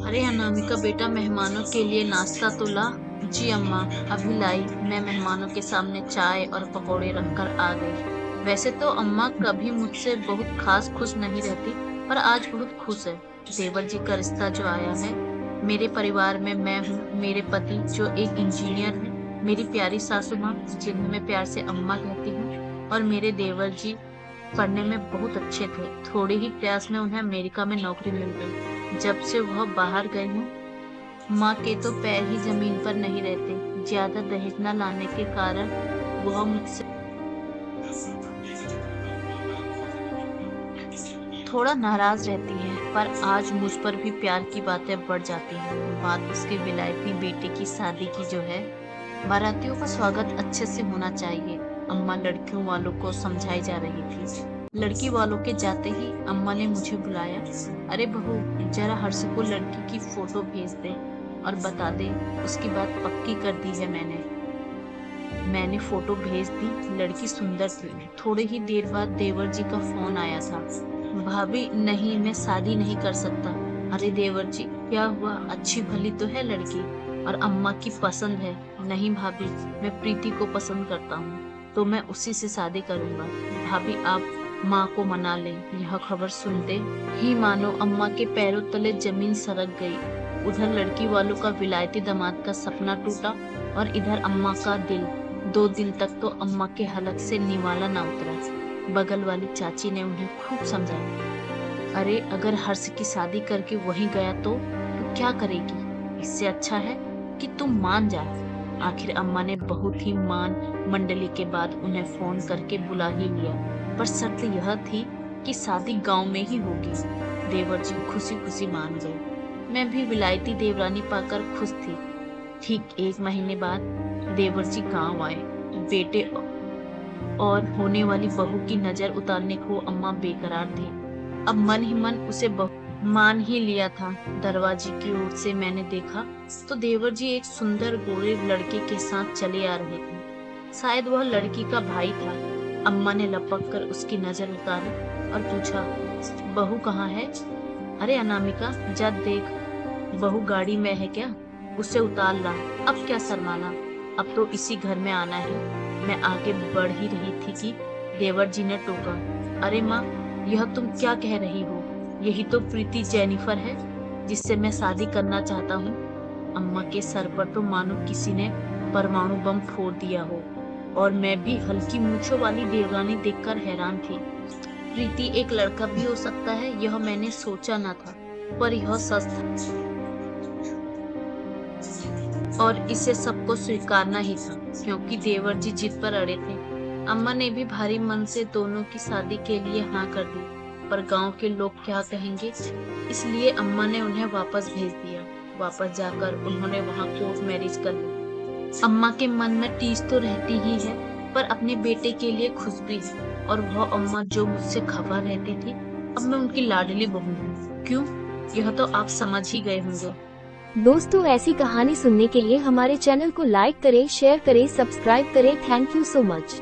अरे अनामिका बेटा, मेहमानों के लिए नाश्ता तो ला। जी अम्मा, अभी लाई। मैं मेहमानों के सामने चाय और पकौड़े रखकर आ गई। वैसे तो अम्मा कभी मुझसे बहुत खास खुश नहीं रहती, पर आज बहुत खुश है। देवर जी का रिश्ता जो आया है। मेरे परिवार में मैं हूँ, मेरे पति जो एक इंजीनियर है, मेरी प्यारी सासू माँ जिन्हें मैं प्यार से अम्मा कहती हूँ, और मेरे देवर जी पढ़ने में बहुत अच्छे थे। थोड़े ही प्रयास में उन्हें अमेरिका में नौकरी मिल गई। जब से वह बाहर गए हूँ, माँ के तो पैर ही जमीन पर नहीं रहते। ज्यादा दहेज न लाने के कारण वह मुझसे थोड़ा नाराज रहती है, पर आज मुझ पर भी प्यार की बातें बढ़ जाती हैं। बात उसके विलायती बेटे की शादी की जो है। बारातियों का स्वागत अच्छे से होना चाहिए, अम्मा लड़कियों वालों को समझाई जा रही थी। लड़की वालों के जाते ही अम्मा ने मुझे बुलाया। अरे बहू, जरा हर्ष को लड़की की फोटो भेज दे और बता दे उसकी बात पक्की कर दी है मैंने फोटो भेज दी। लड़की सुंदर थी। थोड़ी ही देर बाद देवर जी का फोन आया था। भाभी नहीं, मैं शादी नहीं कर सकता। अरे देवर जी, क्या हुआ? अच्छी भली तो है लड़की और अम्मा की पसंद है। नहीं भाभी, मैं प्रीति को पसंद करता हूँ, तो मैं उसी से शादी करूंगा। भाभी आप माँ को मना ले। यह खबर सुनते ही मानो अम्मा के पैरों तले जमीन सरक गई। उधर लड़की वालों का विलायती दामाद का सपना टूटा और इधर अम्मा का दिल। 2 दिन तक तो अम्मा के हलक से निवाला ना उतरा। बगल वाली चाची ने उन्हें खूब समझाया। अरे अगर हर्ष की शादी करके वहीं गया तो क्या करेगी? इससे अच्छा है कि तुम मान जा। आखिर अम्मा ने बहुत ही मान मंडली के बाद उन्हें फोन करके बुला ही लिया, पर शर्त यह थी कि शादी गांव में ही होगी। देवर जी खुशी खुशी मान गए। मैं भी विलायती देवरानी पाकर खुश थी। ठीक 1 महीने बाद देवर जी गांव आए। बेटे और होने वाली बहू की नजर उतारने को अम्मा बेकरार थी। अब मन ही मन उसे बहू मान ही लिया था। दरवाजे की ओर से मैंने देखा तो देवर जी एक सुंदर गोरे लड़के के साथ चले आ रहे थे। शायद वह लड़की का भाई था। अम्मा ने लपक कर उसकी नजर उतारी और पूछा, बहू कहाँ है? अरे अनामिका, जा देख, बहू गाड़ी में है क्या? उसे उतार ला। अब क्या शर्माना, अब तो इसी घर में आना है। मैं आगे बढ़ ही रही थी कि देवर जी ने टोका। अरे माँ, यह तुम क्या कह रही हो? यही तो प्रीति जेनिफर है जिससे मैं शादी करना चाहता हूँ। अम्मा के सर पर तो मानो किसी ने परमाणु बम फोड़ दिया हो, और मैं भी हल्की मूंछों वाली देवरानी देखकर हैरान थी। प्रीति एक लड़का भी हो सकता है, यह मैंने सोचा न था, पर यह सच था और इसे सबको स्वीकारना ही था, क्योंकि देवर जी जिद पर अड़े थे। अम्मा ने भी भारी मन से दोनों की शादी के लिए हाँ कर दी, पर गांव के लोग क्या कहेंगे, इसलिए अम्मा ने उन्हें वापस भेज दिया। वापस जाकर उन्होंने वहां कोर्ट मैरिज कर ली। अम्मा के मन में टीस तो रहती ही है, पर अपने बेटे के लिए खुश भी है। और वह अम्मा जो मुझसे खफा रहती थी, अब मैं उनकी लाडली बहू हूँ। क्यों? यह तो आप समझ ही गए होंगे। दोस्तों, ऐसी कहानी सुनने के लिए हमारे चैनल को लाइक करें, शेयर करें, सब्सक्राइब करें। Thank you so much.